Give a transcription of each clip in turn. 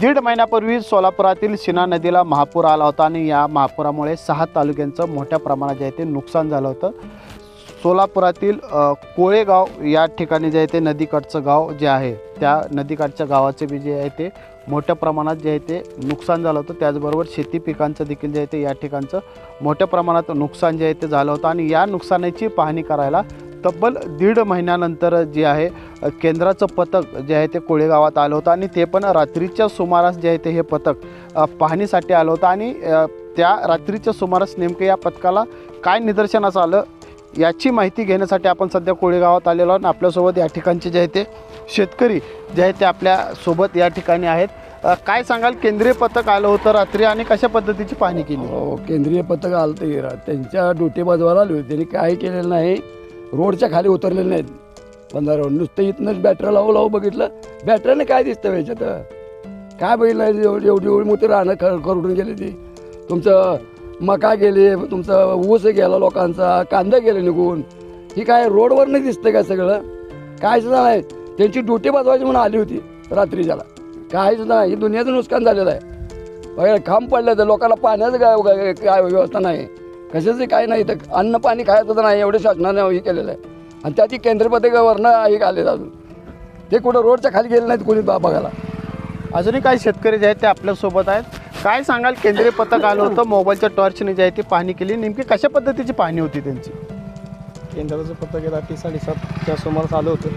दीड महिन्यापूर्वी सोलापुरातील शिना नदीला महापूर आला होता आणि या महापुरामुळे 6 तालुक्यांचं मोठ्या प्रमाणात जे आहे ते नुकसान झालं होतं। सोलापुरातील कोळेगाव या ठिकाणी जे आहे ते नदीकाठचं गाव जे आहे त्या नदीकाठच्या गावाचे बी जे आहे ते मोठ्या प्रमाणात जे आहे ते नुकसान झालं होतं। त्याचबरोबर शेती पिकांचं देखील जे आहे ते या ठिकाणचं मोठ्या प्रमाणात नुकसान जे आहे ते झालं होतं आणि या नुकसानाची पाहणी करायला तब्बल दीड महिन्यानंतर जे आहे केंद्राचं पथक जे आहे ते कोळेगावात आलं होतं आणि ते पण रात्रीच्या सुमारास जे आहे ते हे पथक पाहणीसाठी आलं होतं आणि त्या रात्रीच्या सुमारास नेमकं या पथकाला काय निदर्शनास आलं याची माहिती घेण्यासाठी आपण सध्या कोळेगावात आलेलो आहोत। आपल्यासोबत या ठिकाणचे जे आहे ते शेतकरी जे आहे ते आपल्यासोबत या ठिकाणी आहेत। काय सांगाल, केंद्रीय पथक आलं होतं रात्री आणि कशा पद्धतीची पाहणी केली? केंद्रीय पथक आलं तर त्यांच्या ड्युटी बाजूला आले होते, त्यांनी काही केलेलं नाही, रोडच्या खाली उतरलेले नाहीत। 15 रोड नुसतं इथनंच बॅटरी लावू बघितलं, बॅटरीने काय दिसतं याच्यात, काय बघितलं एवढी मोठी रानं करून गेली ती, तुमचं मका गेले, तुमचं ऊस गेला लोकांचा, कांदा गेले निघून, ही काय रोडवर नाही दिसतं काय सगळं, काय सुद्धा नाही। त्यांची ड्युटी बाजवायची म्हणून आली होती रात्रीच्याला, काय सुद्धा नाही, ही दुनियाचं नुकसान झालेलं आहे। बघा खांब पडलं तर लोकांना पाण्याचं काय व्यवस्था नाही, कशाचं काय नाही, तर अन्न पाणी खायचं तर नाही, एवढे शासनाने हे केलेलं आहे आणि त्यात केंद्र पथकावरनं हे आले अजून, ते कुठं रोडच्या खाली गेले नाहीत कोणी बघायला। अजूनही काही शेतकरी जे आहेत ते आपल्यासोबत आहेत। काय सांगाल, केंद्रीय पथक आलं होतं, मोबाईलच्या टॉर्चने जे आहे ती पाहणी केली, नेमकी कशा पद्धतीची पाहणी होती त्यांची? केंद्राचं पथक रात्री 7:30च्या सुमारास आलं होतं,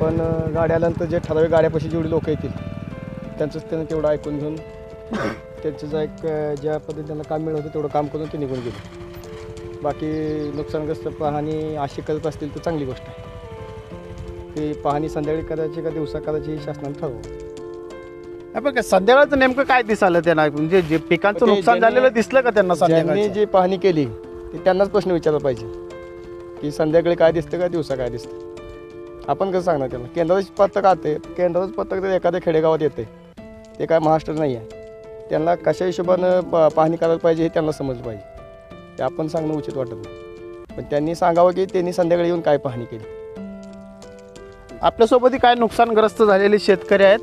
पण गाड्या आल्यानंतर जे ठराविक गाड्यापाशी जेवढी लोक येतील त्यांचंच त्यांना तेवढं ऐकून घेऊन त्यांचं ज्या पद्धतीने त्यांना काम मिळत होतं तेवढं काम करून ते निघून गेले। बाकी नुकसानग्रस्त पाहणी अशी करत असतील तर चांगली गोष्ट आहे, ती पाहणी संध्याकाळी करायची का दिवसा करायची हे शासनाने ठरवलं। बघा संध्याकाळचं नेमकं काय दिसालं त्यांना, म्हणजे जे पिकांचं नुकसान झालेलं दिसलं का त्यांना? ज्यांनी जी पाहणी केली ते त्यांनाच प्रश्न विचारला पाहिजे की संध्याकाळी काय दिसतं का दिवसा काय दिसतं, आपण कसं सांगणार त्यांना? केंद्राचं पथक आते, केंद्राचं पथक तर एखाद्या खेडेगावात येते, ते काय महाराष्ट्र नाही आहे, त्यांना कशा हिशोबानं पाहणी करायला पाहिजे हे त्यांना समजलं पाहिजे, ते आपण सांगणं उचित वाटत नाही, पण त्यांनी सांगावं की त्यांनी संध्याकाळी येऊन काय पाहणी केली। आपल्यासोबतही काय नुकसानग्रस्त झालेले शेतकरी आहेत,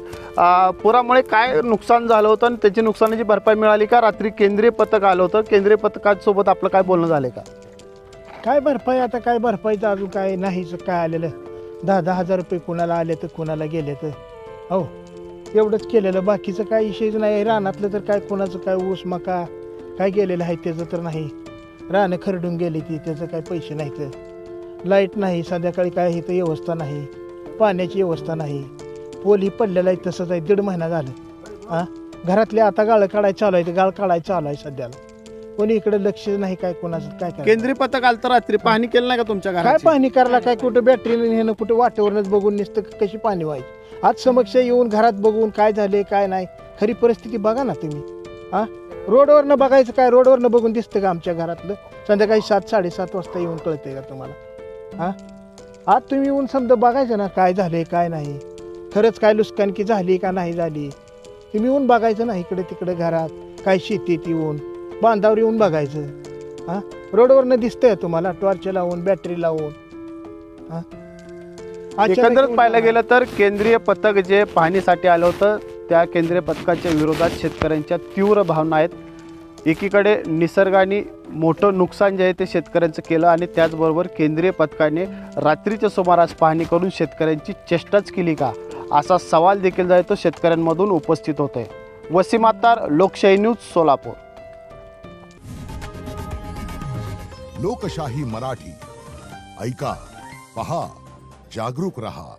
पुरामुळे काय नुकसान झालं होतं आणि त्याची नुकसानाची भरपाई मिळाली का? रात्री केंद्रीय पथक आलं होतं, केंद्रीय पथकासोबत आपलं काय बोलणं झालं का? काय भरपाई, आता काय भरपाईचं अजून काय नाहीच, काय आलेलं 10-10 हजार रुपये कुणाला आले तर कुणाला गेले तर, हो एवढंच केलेलं, बाकीचं काय विषयच नाही। रानातलं तर काय कुणाचं काय ऊस मका काय गेलेलं आहे त्याचं तर नाही, रानं खरडून गेली ती, त्याचं काय पैसे नाहीत, लाईट नाही, संध्याकाळी काय इथं व्यवस्था नाही, पाण्याची व्यवस्था नाही, पोल ही पडलेलं आहे तसंच आहे, 1.5 महिना झालं। घरातले आता गाळं काढायचं चालू आहे, गाळ काढायचं चालू आहे सध्याला, कोणी इकडे लक्ष नाही, काय कोणाचं काय काय। केंद्रीय पथक आलं तर रात्री पाहणी केलं नाही का तुमच्या काय घरात? पाहणी करायला, काय कुठं बॅटरीने नेणं, कुठं वाटेवरनंच बघून नुसतं कशी पाहणी व्हायची, आज समक्ष येऊन घरात बघून काय झाले काय नाही, खरी परिस्थिती बघा ना तुम्ही। रोडवरनं बघायचं काय, रोडवरनं बघून दिसतं का आमच्या घरातलं? संध्याकाळी 7-7:30 वाजता येऊन कळतंय का तुम्हाला? आज तुम्ही येऊन समजा बघायचं ना काय झाले काय नाही, खरंच काय नुकसानकी झाली का नाही झाली, तुम्ही येऊन बघायचं ना, इकडे तिकडे घरात काय शेतीत येऊन बांधावर येऊन बघायचं। रोडवरनं दिसतंय तुम्हाला टॉर्च लावून बॅटरी लावून? एकंदरीत पाहायला गेलं तर केंद्रीय पथक जे पाहणीसाठी आलं होतं त्या केंद्रीय पथकाच्या विरोधात शेतकऱ्यांच्या तीव्र भावना आहेत। एकीकडे निसर्गाने मोठं नुकसान जे आहे ते शेतकऱ्यांचं केलं आणि त्याचबरोबर केंद्रीय पथकाने रात्रीच्या सुमारास पाहणी करून शेतकऱ्यांची चेष्टाच केली का, असा सवाल देखील जो आहे तो शेतकऱ्यांमधून उपस्थित होतोय। वसीम अत्तार, लोकशाही न्यूज, सोलापूर। लोकशाही मराठी ऐका, पहा, जागरूक रहा।